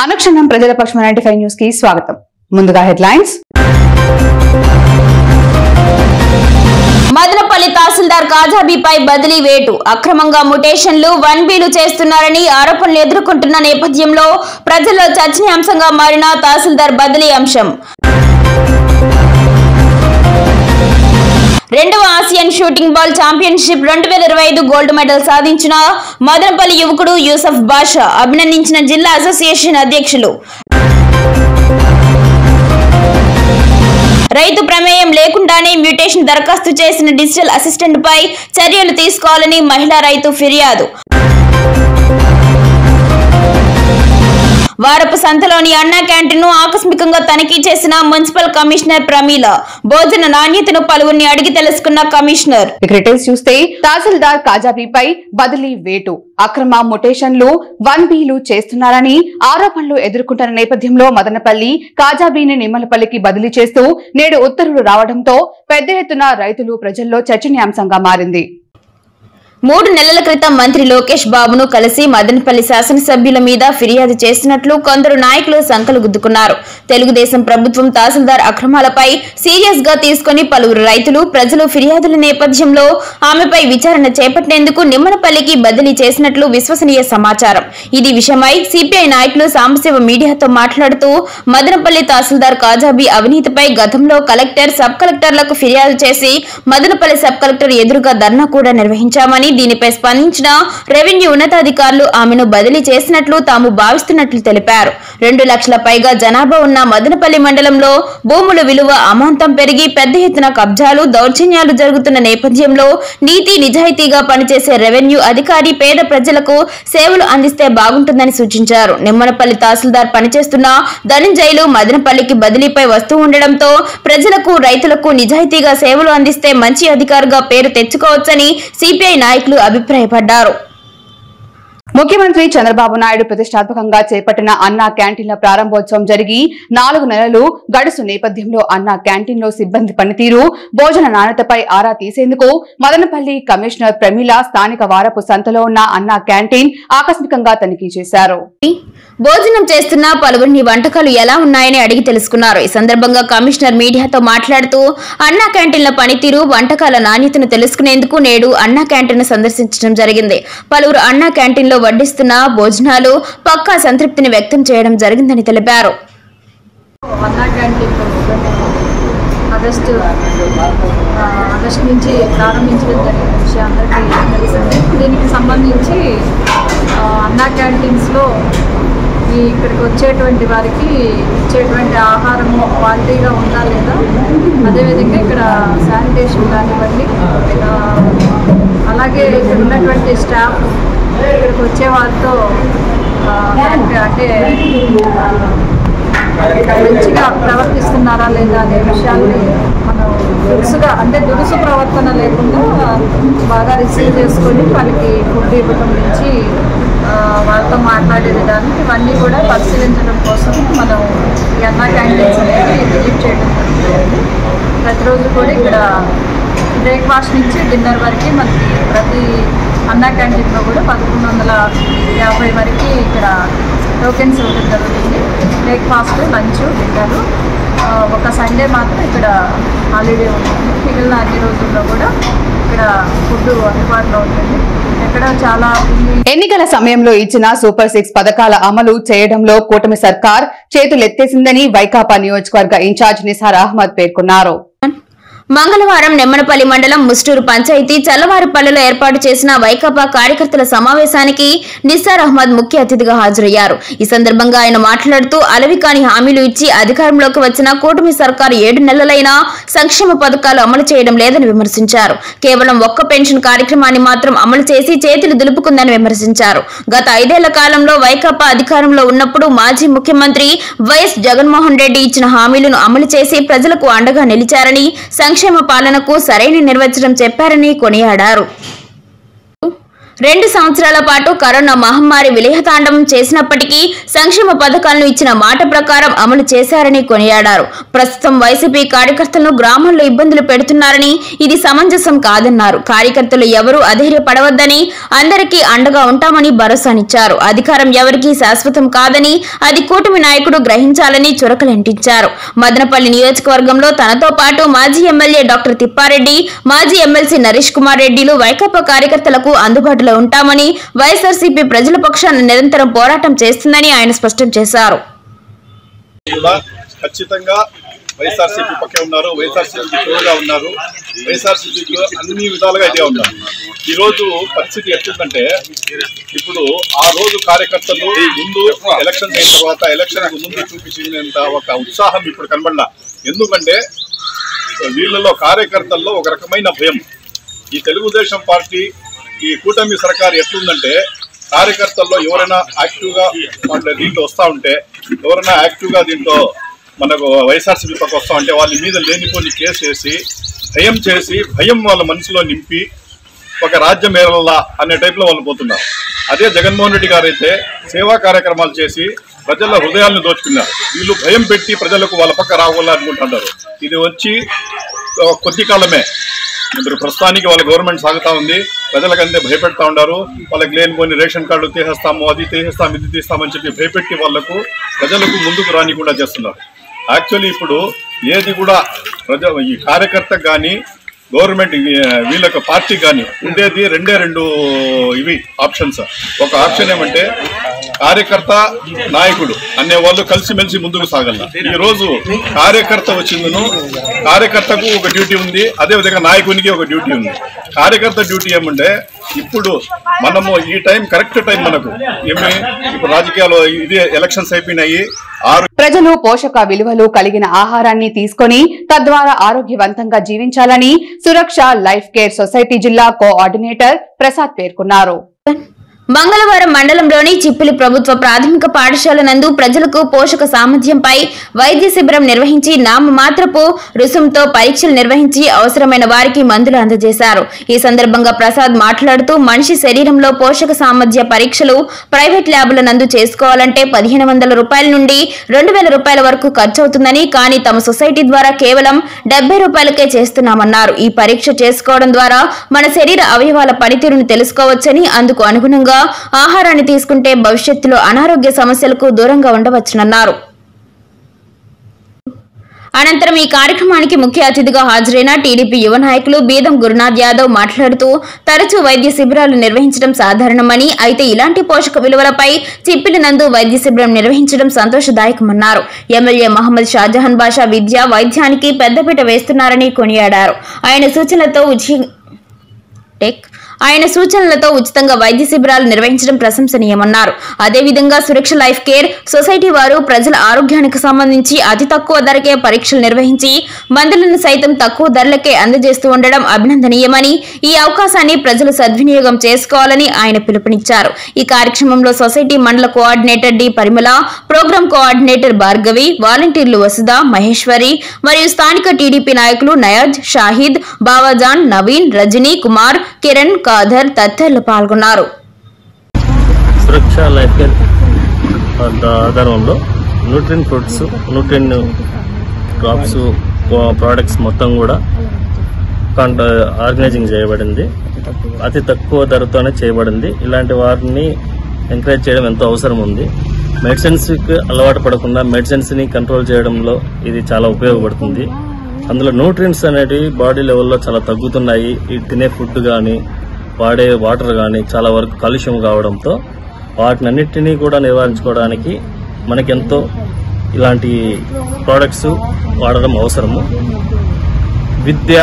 అనుక్షణం ప్రజల పక్షం 95 న్యూస్ కి స్వాగతం. ముందుగా హెడ్లైన్స్. మదనపల్లి తహసీల్దార్ కాజాబీపై బదిలీ వేటు. అక్రమంగా ముటేషన్లు 1Bలు చేస్తున్నారని ఆరోపణలు ఎదుర్కొంటున్న నేపథ్యంలో ప్రజల్లో చర్చనీయాంశంగా మారిన తహసీల్దార్ బదిలీ అంశం. రెండవ Asian shooting ball championship 2025 gold medal సాధించిన మదనపల్లి యువకుడు యూసఫ్ బాషా అభినందించిన జిల్లా అసోసియేషన్ అధ్యక్షులు. రైతు ప్రమేయం లేకుండానే మ్యూటేషన్ దరఖాస్తు చేసిన డిజిటల్ అసిస్టెంట్ పై చర్యలు తీసుకోవాలని మహిళా రైతు ఫిర్యాదు. వారపు సంతలోని అన్నా క్యాంటీన్ ను ఆకస్మికంగా తనిఖీ చేసిన మున్సిపల్ కమిషనర్ ప్రమీల. భోజన నాణ్యతను పలువురిని అడిగి తెలుసుకున్న కమిషనర్. డీటెయిల్స్ చూస్తే తహసీల్దార్ కాజాబీపై బదిలీ వేటు. అక్రమ ముటేషన్లు 1Bలు చేస్తున్నారని ఆరోపణలు ఎదుర్కొంటున్న నేపథ్యంలో మదనపల్లి కాజాబీని నిమ్మలపల్లికి బదిలీ చేస్తూ నేడు ఉత్తర్వులు రావడంతో పెద్ద ఎత్తున రైతులు ప్రజల్లో చర్చనీయాంశంగా మారింది. 3 నెలల క్రితం మంత్రి లోకేష్ బాబును కలిసి మదనపల్లి శాసనసభ్యుల మీద ఫిర్యాదు చేసినట్లు కొందరు నాయకులు సంకలు గుద్దుకున్నారు. తెలుగుదేశం ప్రభుత్వం తహసీల్దార్ అక్రమాలపై సీరియస్ గా తీసుకుని పలువురు రైతులు ప్రజలు ఫిర్యాదుల నేపథ్యంలో ఆమెపై విచారణ చేపట్టేందుకు నిమ్మలపల్లికి బదిలీ చేసినట్లు విశ్వసనీయ సమాచారం. ఇది విషయమై సిపిఐ నాయకులు సాంబశివ మీడియాతో మాట్లాడుతూ మదనపల్లి తహసీల్దార్ కాజాబీ అవినీతిపై గతంలో కలెక్టర్, సబ్ కలెక్టర్లకు ఫిర్యాదు చేసి మదనపల్లి సబ్ కలెక్టర్ ఎదురుగా ధర్నా కూడా నిర్వహించామని, దీనిపై స్పందించిన రెవెన్యూ ఉన్నతాధికారులు ఆమెను బదిలీ చేసినట్లు తాము భావిస్తున్నట్లు తెలిపారు. 2 లక్షల పైగా జనాభా ఉన్న మదనపల్లి మండలంలో భూముల విలువ అమాంతం పెరిగి పెద్ద ఎత్తున కబ్జాలు, దౌర్జన్యాలు జరుగుతున్న నేపథ్యంలో నీతి నిజాయితీగా పనిచేసే రెవెన్యూ అధికారి పేద ప్రజలకు సేవలు అందిస్తే బాగుంటుందని సూచించారు. నిమ్మలపల్లి తహసీల్దార్ పనిచేస్తున్న ధనంజయులు మదనపల్లికి బదిలీపై వస్తూ ఉండడంతో ప్రజలకు, రైతులకు నిజాయితీగా సేవలు అందిస్తే మంచి అధికారిగా పేరు తెచ్చుకోవచ్చని సిపిఐ నాయకులు అభిప్రాయపడ్డారు. ముఖ్యమంత్రి చంద్రబాబు నాయుడు ప్రతిష్టాత్మకంగా చేపట్టిన అన్నా క్యాంటీన్ల ప్రారంభోత్సవం జరిగి 4 నెలలు గడుసు నేపథ్యంలో అన్నా క్యాంటీన్లో సిబ్బంది పనితీరు, భోజన నాణ్యతపై ఆరా తీసేందుకు మదనపల్లి కమిషనర్ ప్రమీల స్థానిక వారపు సంతలో ఉన్న అన్నా క్యాంటీన్ ఆకస్మికంగా తనిఖీ చేశారు. భోజనం చేస్తున్న పలువురిని వంటకాలు ఎలా ఉన్నాయని అడిగి తెలుసుకున్నారు. ఈ సందర్భంగా కమిషనర్ మీడియాతో మాట్లాడుతూ అన్నా క్యాంటీన్ల పనితీరు, వంటకాల నాణ్యతను తెలుసుకునేందుకు నేడు అన్నా క్యాంటీన్ సందర్శించడం జరిగింది. పలువురు అన్నా క్యాంటీన్లో వడ్డిస్తున్న భోజనాలు పక్కా సంతృప్తిని వ్యక్తం చేయడం జరిగిందని తెలిపారు. ఆగస్టు నుంచి ప్రారంభించడం జరిగిన విషయం అందరికీ తెలిసింది. దీనికి సంబంధించి అన్నా క్యాంటీన్స్లో ఇక్కడికి వచ్చేటువంటి వారికి ఇచ్చేటువంటి ఆహారము క్వాలిటీగా ఉందా లేదా, అదేవిధంగా ఇక్కడ శానిటేషన్ కానివ్వండి, అలాగే ఇక్కడ ఉన్నటువంటి స్టాఫ్ ఇక్కడికి వచ్చే వారితో అంటే మంచిగా ప్రవర్తిస్తున్నారా లేదా అనే విషయాల్ని మనం దురుసు ప్రవర్తన లేకుండా బాగా రిసీవ్ చేసుకొని వాళ్ళకి ఫుడ్ ఇవ్వడం నుంచి వాళ్ళతో మాట్లాడే విధానం ఇవన్నీ కూడా పరిశీలించడం కోసం మనం ఈ అన్నా క్యాంటీన్స్ అనేది విజిట్ చేయడం జరుగుతుంది. ప్రతిరోజు కూడా ఇక్కడ బ్రేక్ఫాస్ట్ నుంచి డిన్నర్ వరకు మనకి ప్రతి అన్నా క్యాంటీన్లో కూడా 1150 వరకు ఇక్కడ టోకెన్స్ ఇవ్వడం జరుగుతుంది. Breakfast, lunch, dinner. ఒక సండే మాత్రం ఇక్కడ హాలిడే ఉంటుంది. మిగిలిన అన్ని రోజుల్లో కూడా ఇక్కడ ఫుడ్ అందుబాటులో ఉంటుంది. ఇక్కడ చాలా ఎన్నికల సమయంలో ఇచ్చిన సూపర్ 6 పథకాల అమలు చేయడంలో కూటమి సర్కార్ చేతులెత్తేసిందని వైకాపా నియోజకవర్గ ఇన్ఛార్జ్ నిసార్ అహ్మద్ పేర్కొన్నారు. మంగళవారం నెమ్మనపల్లి మండలం ముస్టూరు పంచాయతీ చల్లవారిపల్లెలో ఏర్పాటు చేసిన వైకాపా కార్యకర్తల సమావేశానికి నిసార్ అహ్మద్ ముఖ్య అతిథిగా హాజరయ్యారు. ఈ సందర్భంగా ఆయన మాట్లాడుతూ అలవికాని హామీలు ఇచ్చి అధికారంలోకి వచ్చిన కూటమి సర్కారు 7 నెలలైనా సంక్షేమ పథకాలు అమలు చేయడం లేదని విమర్శించారు. కేవలం ఒక్క పెన్షన్ కార్యక్రమాన్ని మాత్రం అమలు చేసి చేతులు దులుపుకుందని విమర్శించారు. గత 5 ఏళ్ల కాలంలో వైకాపా అధికారంలో ఉన్నప్పుడు మాజీ ముఖ్యమంత్రి వైఎస్ జగన్మోహన్ రెడ్డి ఇచ్చిన హామీలను అమలు చేసి ప్రజలకు అండగా నిలిచారని, సంక్షేమ పాలనకు సరైన నిర్వచనం చెప్పారని కొనియాడారు. 2 సంవత్సరాల పాటు కరోనా మహమ్మారి విలయతాండవం చేసినప్పటికీ సంక్షేమ పథకాలను ఇచ్చిన మాట ప్రకారం అమలు చేశారని కొనియాడారు. ప్రస్తుతం వైసీపీ కార్యకర్తలను గ్రామాల్లో ఇబ్బందులు పెడుతున్నారని ఇది సమంజసం కాదన్నారు. కార్యకర్తలు ఎవరూ అధైర్యపడవద్దని, అందరికీ అండగా ఉంటామని భరోసానిచ్చారు. అధికారం ఎవరికీ శాశ్వతం కాదని అది కూటమి నాయకుడు గ్రహించాలని చురకలంటించారు. మదనపల్లి నియోజకవర్గంలో తనతో పాటు మాజీ ఎమ్మెల్యే డాక్టర్ తిప్పారెడ్డి, మాజీ ఎమ్మెల్సీ నరేష్ కుమార్ రెడ్డిలు వైకాపా కార్యకర్తలకు అందుబాటులో ఉంటామని, వైఎస్ఆర్సీపీ ప్రజల పక్షాన నిరంతరం పోరాటం చేస్తుందని ఆయన స్పష్టం చేశారు. ఖచ్చితంగా వైఎస్ఆర్సీపీ పక్కే ఉన్నారు, వైఎస్ఆర్సీపీ తోడుగా ఉన్నారు, వైఎస్ఆర్సీపీకి అన్ని విధాలుగా ఇదే ఉన్నారు. ఈ రోజు పరిస్థితి ఎట్లుందంటే, ఇప్పుడు ఆ రోజు కార్యకర్తలు ముందు ఎలక్షన్ అయిన తర్వాత ఎలక్షన్ ముందు చూపించినంత ఒక ఉత్సాహం ఇప్పుడు కనబడలా. ఎందుకంటే వీళ్ళలో కార్యకర్తల్లో ఒక రకమైన భయం. ఈ తెలుగుదేశం పార్టీ, ఈ కూటమి సర్కారు ఎట్లుందంటే, కార్యకర్తల్లో ఎవరైనా యాక్టివ్గా వాళ్ళ దీంట్లో వస్తూ ఉంటే, ఎవరైనా యాక్టివ్గా దీంట్లో మనకు వైఎస్ఆర్సీపీ పక్క వస్తూ ఉంటే వాళ్ళ మీద లేనిపోని కేసు వేసి భయం వాళ్ళ మనసులో నింపి ఒక రాజ్యం ఏరల్లా అనే టైప్లో వాళ్ళు పోతున్నారు. అదే జగన్మోహన్ రెడ్డి గారు అయితే సేవా కార్యక్రమాలు చేసి ప్రజల హృదయాలను దోచుకున్నారు. వీళ్ళు భయం పెట్టి ప్రజలకు వాళ్ళ పక్క రావాలనుకుంటున్నారు. ఇది వచ్చి కొద్ది కాలమే. ఇప్పుడు ప్రస్తుతానికి వాళ్ళ గవర్నమెంట్ సాగుతూ ఉంది, ప్రజలకంటే భయపెడతా ఉన్నారు. వాళ్ళకి లేనిపోని రేషన్ కార్డు తీసేస్తాము, అది తీసేస్తాము, ఇది తీస్తామని చెప్పి భయపెట్టి ప్రజలకు ముందుకు రానికుండా చేస్తున్నారు. యాక్చువల్లీ ఇప్పుడు ఏది కూడా ఈ కార్యకర్తకు కానీ గవర్నమెంట్ వీళ్ళకి పార్టీకి కానీ ఉండేది రెండు ఇవి ఆప్షన్స్. ఒక ఆప్షన్ ఏమంటే కార్యకర్త నాయకుడు అనే వాళ్ళు కలిసిమెలిసి ముందుకు సాగల. ఈ రోజు కార్యకర్త వచ్చిందను, కార్యకర్తకు ఒక డ్యూటీ ఉంది, అదేవిధంగా నాయకునికి ఒక డ్యూటీ ఉంది. కార్యకర్త డ్యూటీ ఏమంటే ఇప్పుడు మనము ఈ టైం కరెక్ట్ టైం మనకు ఇప్పుడు రాజకీయాలు ఇదే ఎలక్షన్స్ అయిపోయినాయి. ప్రజలు పోషక విలువలు కలిగిన ఆహారాన్ని తీసుకొని తద్వారా ఆరోగ్యవంతంగా జీవించాలని సురక్ష లైఫ్ కేర్ సొసైటీ జిల్లా కోఆర్డినేటర్ ప్రసాద్ పేర్కొన్నారు. మంగళవారం మండలంలోని చిప్పిలి ప్రభుత్వ ప్రాథమిక పాఠశాల నందు ప్రజలకు పోషక సామర్థ్యంపై వైద్య శిబిరం నిర్వహించి నామమాత్రపు రుసుంతో పరీక్షలు నిర్వహించి అవసరమైన వారికి మందులు అందజేశారు. ఈ సందర్భంగా ప్రసాద్ మాట్లాడుతూ మనిషి శరీరంలో పోషక సామర్థ్య పరీక్షలు ప్రైవేట్ ల్యాబ్ల నందు చేసుకోవాలంటే 1500 రూపాయల నుండి 2000 రూపాయల వరకు ఖర్చవుతుందని, కానీ తమ సొసైటీ ద్వారా కేవలం 70 రూపాయలకే చేస్తున్నామన్నారు. ఈ పరీక్ష చేసుకోవడం ద్వారా మన శరీర అవయవాల పనితీరును తెలుసుకోవచ్చని, అందుకు అనుగుణంగా ఆహారాన్ని తీసుకుంటే భవిష్యత్తులో అనారోగ్య సమస్యలకు దూరంగా ఉండవచ్చునన్నారు. అనంతరం ఈ కార్యక్రమానికి ముఖ్య అతిథిగా హాజరైన టీడీపీ యువ నాయకులు బీదం గురునాథ్ యాదవ్ మాట్లాడుతూ తరచూ వైద్య శిబిరాలు నిర్వహించడం సాధారణమని, అయితే ఇలాంటి పోషక విలువలపై చిప్పిలి నందు వైద్య శిబిరం నిర్వహించడం సంతోషదాయకమన్నారు. ఎమ్మెల్యే మహమ్మద్ షాజహాన్ బాషా విద్య వైద్యానికి పెద్దపీట వేస్తున్నారని కొనియాడారు. ఆయన సూచనలతో ఉచితంగా వైద్య శిబిరాలు నిర్వహించడం ప్రశంసనీయమన్నారు. అదేవిధంగా సురక్ష లైఫ్ కేర్ సొసైటీ వారు ప్రజల ఆరోగ్యానికి సంబంధించి అతి తక్కువ ధరకే పరీక్షలు నిర్వహించి మందులను సైతం తక్కువ ధరలకే అందజేస్తూ ఉండడం అభినందనీయమని, ఈ అవకాశాన్ని ప్రజలు సద్వినియోగం చేసుకోవాలని ఆయన పిలుపునిచ్చారు. ఈ కార్యక్రమంలో సొసైటీ మండల కోఆర్డినేటర్ డి పరిమళ, ప్రోగ్రాం కోఆర్డినేటర్ భార్గవి, వాలంటీర్లు వసుధ, మహేశ్వరి మరియు స్థానిక టీడీపీ నాయకులు నయాజ్, షాహిద్, బావాజాన్, నవీన్, రజనీ కుమార్, కిరణ్, కాదర్ తదితరులు పాల్గొన్నారు. సురక్ష లైఫ్ కేర్ ఆధారంలో Nutrin foods, Nutrin drops products మొత్తం కూడా ఆర్గనైజింగ్ చేయబడింది. అతి తక్కువ ధరతోనే చేయబడింది. ఇలాంటి వారిని ఎంకరేజ్ చేయడం ఎంతో అవసరం ఉంది. మెడిసిన్స్కి అలవాటు పడకుండా మెడిసిన్స్ని కంట్రోల్ చేయడంలో ఇది చాలా ఉపయోగపడుతుంది. అందులో న్యూట్రియంట్స్ అనేవి బాడీ లెవెల్లో చాలా తగ్గుతున్నాయి. ఈ తినే ఫుడ్ కానీ వాడే వాటర్ కానీ చాలా వరకు కాలుష్యం కావడంతో వాటినన్నిటినీ కూడా నివారించుకోవడానికి మనకెంతో ఇలాంటి ప్రోడక్ట్స్ వాడడం అవసరము. విద్య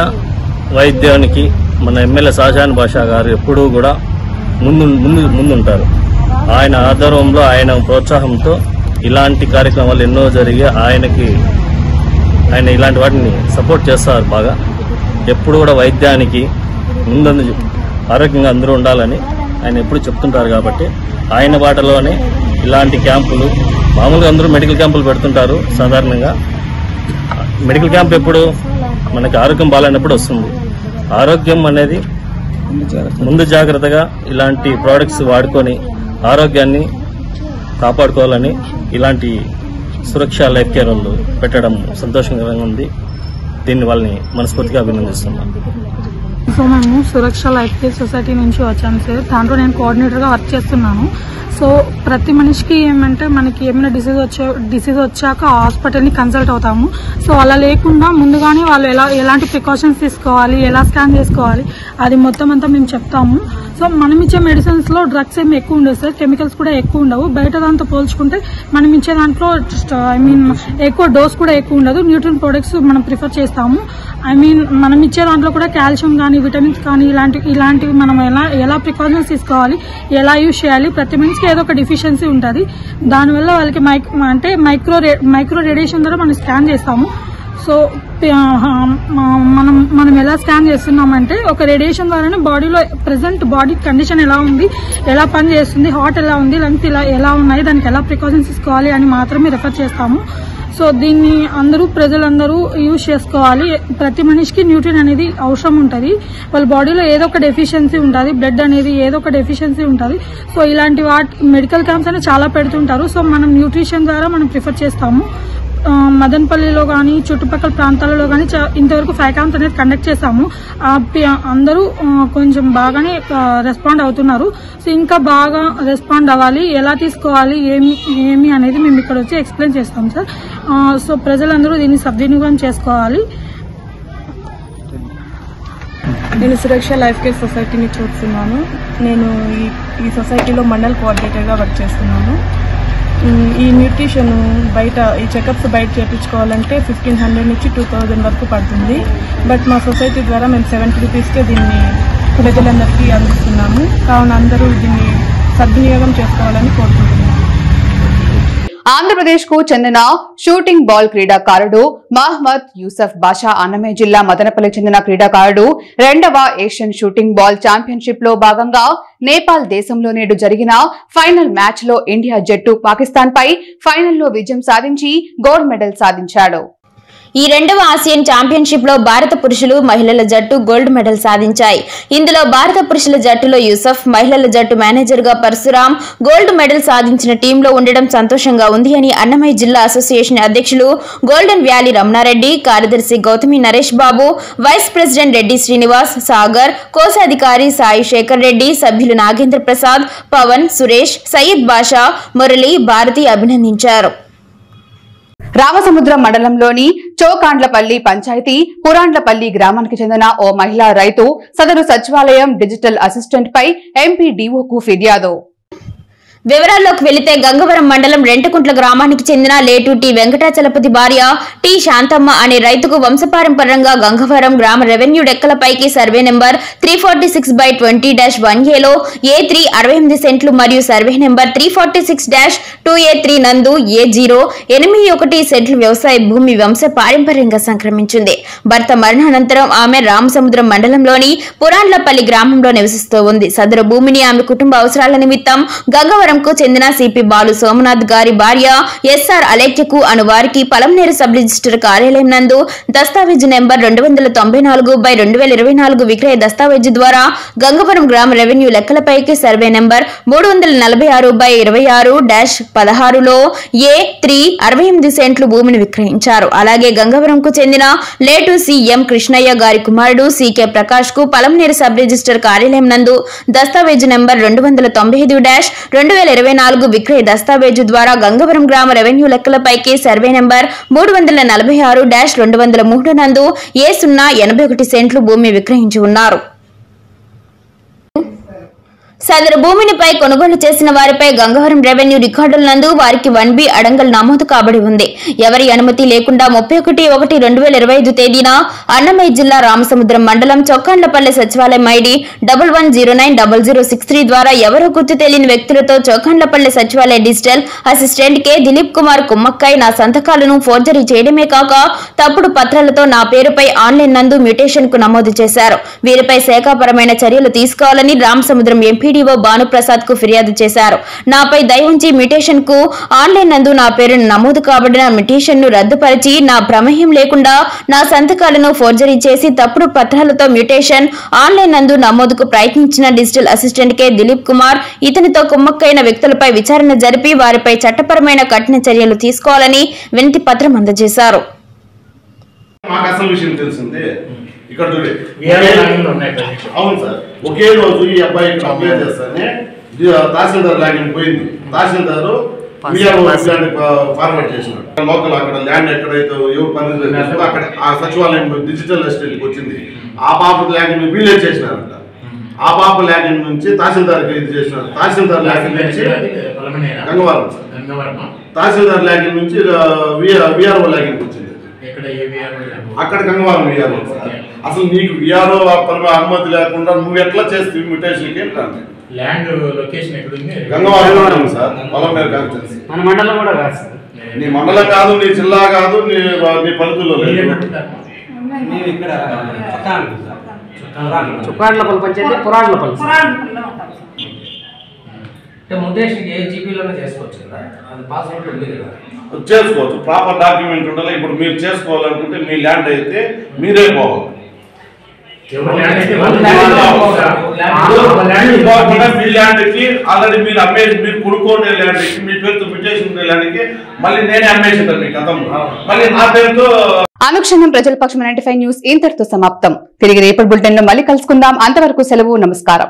వైద్యానికి మన ఎమ్మెల్యే షాజహాన్ బాషా గారు ఎప్పుడూ కూడా ముందుంటారు. ఆయన ఆధ్వర్యంలో, ఆయన ప్రోత్సాహంతో ఇలాంటి కార్యక్రమాలు ఎన్నో జరిగి ఆయన ఇలాంటి వాటిని సపోర్ట్ చేస్తారు బాగా. ఎప్పుడు కూడా వైద్యానికి ముందందు ఆరోగ్యంగా అందరూ ఉండాలని ఆయన ఎప్పుడు చెప్తుంటారు. కాబట్టి ఆయన బాటలోనే ఇలాంటి క్యాంపులు, మామూలుగా అందరూ మెడికల్ క్యాంపులు పెడుతుంటారు సాధారణంగా. మెడికల్ క్యాంప్ ఎప్పుడు మనకి ఆరోగ్యం బాగాలేనప్పుడు వస్తుంది. ఆరోగ్యం అనేది ముందు జాగ్రత్తగా ఇలాంటి ప్రోడక్ట్స్ వాడుకొని ఆరోగ్యాన్ని కాపాడుకోవాలని ఇలాంటి సురక్ష లైఫ్ కేర్ వాళ్ళు పెట్టడం సంతోషకరంగా ఉంది. దీన్ని వాళ్ళని మనస్ఫూర్తిగా అభినందిస్తున్నాం. సో మేము సురక్ష లైఫ్ కేర్ సొసైటీ నుంచి వచ్చాను సార్. దాంట్లో నేను కోఆర్డినేటర్గా వర్క్ చేస్తున్నాను. సో ప్రతి మనిషికి ఏమంటే మనకి ఏమైనా డిసీజ్ వచ్చాక హాస్పిటల్ని కన్సల్ట్ అవుతాము. సో అలా లేకుండా ముందుగానే వాళ్ళు ఎలాంటి ప్రికాషన్స్ తీసుకోవాలి, ఎలా స్కాన్ చేసుకోవాలి, అది మొత్తం అంతా మేము చెప్తాము. సో మనం ఇచ్చే మెడిసిన్స్లో డ్రగ్స్ ఏమి ఎక్కువ ఉండవు సార్, కెమికల్స్ కూడా ఎక్కువ ఉండవు. బయట దాంతో పోల్చుకుంటే మనం ఇచ్చే దాంట్లో ఎక్కువ డోస్ కూడా ఎక్కువ ఉండదు. న్యూట్రిన్ ప్రొడక్ట్స్ మనం ప్రిఫర్ చేస్తాము. మనం ఇచ్చే దాంట్లో కూడా కాల్షియం కానీ విటమిన్స్ కానీ ఇలాంటివి మనం ఎలా ప్రికాషన్స్ తీసుకోవాలి, ఎలా యూజ్ చేయాలి. ప్రతి మనిషికి ఏదో ఒక డిఫిషియన్సీ ఉంటుంది. దానివల్ల వాళ్ళకి మైక్రో రేడియేషన్ ద్వారా మనం స్కాన్ చేస్తాము. సో మనం ఎలా స్కాన్ చేస్తున్నామంటే ఒక రేడియేషన్ ద్వారానే బాడీలో ప్రెసెంట్ బాడీ కండిషన్ ఎలా ఉంది, ఎలా పని చేస్తుంది, హార్ట్ ఎలా ఉంది, లంగ్స్ ఎలా ఉన్నాయి, దానికి ఎలా ప్రికాషన్స్ తీసుకోవాలి అని మాత్రమే రెఫర్ చేస్తాము. సో దీన్ని ప్రజలందరూ యూజ్ చేసుకోవాలి. ప్రతి మనిషికి న్యూట్రిన్ అనేది అవసరం ఉంటుంది. వాళ్ళ బాడీలో ఏదో ఒక డెఫిషియన్సీ ఉంటుంది, బ్లడ్ అనేది ఏదో ఒక డెఫిషియన్సీ ఉంటుంది. సో ఇలాంటి మెడికల్ క్యాంప్స్ అనేది చాలా పెడుతుంటారు. సో మనం న్యూట్రిషన్ ద్వారా మనం ప్రిఫర్ చేస్తాము. మదనపల్లిలో కానీ చుట్టుపక్కల ప్రాంతాలలో కానీ ఇంతవరకు 5 క్యాంప్స్ అనేది కండక్ట్ చేశాము. అందరూ కొంచెం బాగానే రెస్పాండ్ అవుతున్నారు. సో ఇంకా బాగా రెస్పాండ్ అవ్వాలి, ఎలా తీసుకోవాలి, ఏమి అనేది మేము ఇక్కడ వచ్చి ఎక్స్ప్లెయిన్ చేస్తాం సార్. సో ప్రజలందరూ దీన్ని సద్వినియోగం చేసుకోవాలి. నేను సురక్ష లైఫ్ కేర్ సొసైటీని చూస్తున్నాను. నేను ఈ సొసైటీలో మండల్ కోఆర్డినేటర్గా వర్క్ చేస్తున్నాను. ఈ న్యూట్రిషన్ ఈ చెకప్స్ బయట చేయించుకోవాలంటే 1500 నుంచి 2000 వరకు పడుతుంది. బట్ మా సొసైటీ ద్వారా మేము 70 రూపీస్కే దీన్ని ప్రజలందరికీ అందిస్తున్నాము. కావున అందరూ దీన్ని సద్వినియోగం చేసుకోవాలని కోరుకుంటున్నాను. ఆంధ్రప్రదేశ్ కు చెందిన షూటింగ్ బాల్ క్రీడాకారుడు మహమ్మద్ యూసఫ్ బాషా అన్నమయ్య జిల్లా మదనపల్లి చెందిన క్రీడాకారుడు 2వ ఏషియన్ షూటింగ్ బాల్ ఛాంపియన్షిప్ లో భాగంగా నేపాల్ దేశంలో నేడు జరిగిన ఫైనల్ మ్యాచ్ లో ఇండియా జట్టు పాకిస్తాన్ పై ఫైనల్లో విజయం సాధించి గోల్డ్ మెడల్ సాధించాడు. ఈ 2వ ఆసియన్ ఛాంపియన్షిప్ లో భారత పురుషులు మహిళల జట్టు గోల్డ్ మెడల్ సాధించాయి. ఇందులో భారత పురుషుల జట్టులో యూసఫ్, మహిళల జట్టు మేనేజర్ గా పరశురాం గోల్డ్ మెడల్ సాధించిన టీంలో ఉండడం సంతోషంగా ఉంది అని అన్నమయ్య జిల్లా అసోసియేషన్ అధ్యక్షులు గోల్డెన్ వ్యాలీ రమణారెడ్డి, కార్యదర్శి గౌతమి నరేష్ బాబు, వైస్ ప్రెసిడెంట్ రెడ్డి శ్రీనివాస్, సాగర్, కోశాధికారి సాయి శేఖర్ రెడ్డి, సభ్యులు నాగేంద్ర ప్రసాద్, పవన్, సురేష్, సయ్యద్ బాషా, మురళి, భారతి అభినందించారు. రామసముద్రం మండలంలోని చోకాండ్లపల్లి పంచాయతీ పురాండ్లపల్లి గ్రామానికి చెందిన ఓ మహిళా రైతు సదరు సచివాలయం డిజిటల్ అసిస్టెంట్ పై ఎంపీడీఓకు ఫిర్యాదు. వివరాల్లోకి వెళితే గంగవరం మండలం రెంటకుంట్ల గ్రామానికి చెందిన లేటు టి వెంకటాచలపతి భార్య టి శాంతమ్మ అనే రైతుకు వంశపారంపర్యంగా గంగవరం గ్రామ రెవెన్యూ డెక్కలపైకి సర్వే నెంబర్ 346/20-1Aలో A3 68 సెంట్లు మరియు సర్వే నెంబర్ 346-2A3 నందు A0 81 సెంట్లు వ్యవసాయ భూమి వంశపారంపర్యంగా సంక్రమించింది. భర్త మరణానంతరం ఆమె రామసముద్రం మండలంలోని పురాండ్లపల్లి గ్రామంలో నివసిస్తూ ఉంది. సదరు భూమిని ఆమె కుటుంబ అవసరాల నిమిత్తం గంగవరం కు చెందిన సిపి బాలు సోమనాథ్ గారి భార్య ఎస్ఆర్ అలేఖ్యకు అనువారికి పలంనేరు సబ్ రిజిస్టర్ కార్యాలయం నందు దస్తావేజు నెంబర్ 294/2024 విక్రయ దస్తావేజు ద్వారా గంగవరం గ్రామ రెవెన్యూ లెక్కలపైకి సర్వే నెంబర్ 346/26-16లో A3 68 సెంట్లు భూమిని విక్రయించారు. అలాగే గంగవరంకు చెందిన లేటు సిఎం కృష్ణయ్య గారి కుమారుడు సికే ప్రకాష్ కు పలంనేరు సబ్ రిజిస్టర్ కార్యాలయం నందు దస్తావేజు నెంబర్ 295/2024 విక్రయ దస్తావేజు ద్వారా గంగవరం గ్రామ రెవెన్యూ లెక్కలపైకి సర్వే నెంబర్ 346/203 నందు A081 సెంట్లు భూమి విక్రయించి ఉన్నారు. సదరు భూమినిపై కొనుగోలు చేసిన వారిపై గంగవరం రెవెన్యూ రికార్డుల నందు వారికి 1B అడంగల్ నమోదు కాబడి ఉంది. ఎవరి అనుమతి లేకుండా 31/1/2025 తేదీన అన్నమయ్య జిల్లా రామసముద్రం మండలం చొక్కాండ్లపల్లె సచివాలయం ఐడి 11090063 ద్వారా ఎవరో గుర్తు తెలియని వ్యక్తులతో చొక్కాండ్లపల్లె సచివాలయ digital assistant K Dilip Kumar కుమ్మక్కై నా సంతకాలను ఫోర్జరీ చేయడమే కాక తప్పుడు పత్రాలతో నా పేరుపై ఆన్లైన్ నందు మ్యూటేషన్ కు నమోదు చేశారు. వీరిపై శాఖాపరమైన చర్యలు తీసుకోవాలని రామసముద్రం ఎంపీ ఎంపీడీఓ భానుప్రసాద్ కు ఫిర్యాదు చేశారు. నాపై దయవుంచి మ్యూటేషన్ కు ఆన్లైన్ నందు నా పేరును నమోదు కాబడిన మ్యూటేషన్ ను రద్దుపరిచి నా ప్రమేయం లేకుండా నా సంతకాలను ఫోర్జరీ చేసి తప్పుడు పత్రాలతో మ్యూటేషన్ ఆన్లైన్ నందు నమోదుకు ప్రయత్నించిన digital assistant K Dilip Kumar ఇతనితో కుమ్మక్కైన వ్యక్తులపై విచారణ జరిపి వారిపై చట్టపరమైన కఠిన చర్యలు తీసుకోవాలని వినతి పత్రం అందజేశారు. మాకు అసలు విషయం తెలిసింది ఇక్కడ అవును సార్, ఒకే రోజు ఈ అబ్బాయి ఇక్కడ అప్లై చేస్తానే తహసీల్దార్ లాగిన్ పోయింది. తహసీల్దార్ ఫార్వర్డ్ చేసినాడు. లోకల్ అక్కడ ల్యాండ్ ఎక్కడైతే ఎవరు పని అక్కడ ఆ సచివాలయం డిజిటల్ అసిస్టెంట్కి వచ్చింది. ఆ పాప లాగిన్ వీళ్ళే చేసినారంట. ఆ పాప లాగిన్ నుంచి తహసీల్దార్కి ఇది చేసినారు. తహసీల్దార్ లాగిన్ నుంచి గంగవరం, తహసీల్దార్ లాగిన్ నుంచి విఆర్ఓ లాగిన్కి వచ్చింది. అక్కడ గంగవరం విఆర్ఓ. అసలు నీకు విఆర్ఓ అనుమతి లేకుండా నువ్వు ఎట్లా చేస్తావు మ్యూటేషన్కి ఏంటంటే ల్యాండ్ లొకేషన్ ఎక్కడుంది? Gangavaram sir, Polamneru constituency. మన మండలం కూడా కాదు సార్. నీ మండలం కాదు, నీ జిల్లా కాదు, నీ పలుకుల్లో లేదు. చుక్కాడ్లపల్లి పంచాయతీ పురాడ్లపల్లి. ముద్దేశం ఏ జీపీలోనే చేసుకోవచ్చు కదా, అది పాస్వర్డ్ ఉంది కదా. చేసుకోవచ్చు, ప్రాపర్ డాక్యుమెంట్ ఉండాలి. ఇప్పుడు మీరు చేసుకోవాలనుకుంటే మీ ల్యాండ్ అయితే మీరే పోవాలి. మీ ల్యాండ్కి ఆల్రెడీ మీరు అమ్మేసి మీరు కొనుక్కోనే ల్యాండ్కి మీ పేరుతో మ్యూటేషన్ ఉండే ల్యాండ్కి మళ్ళీ నేనే అమ్మేసింటాను మీ గతంలో. మళ్ళీ నా పేరుతో. అనుక్షణం ప్రజల పక్షం 95 న్యూస్ ఇంతటితో సమాప్తం. తిరిగి రేపటి బులెటిన్ లో మళ్ళీ కలుసుకుందాం. అంతవరకు సెలవు. నమస్కారం.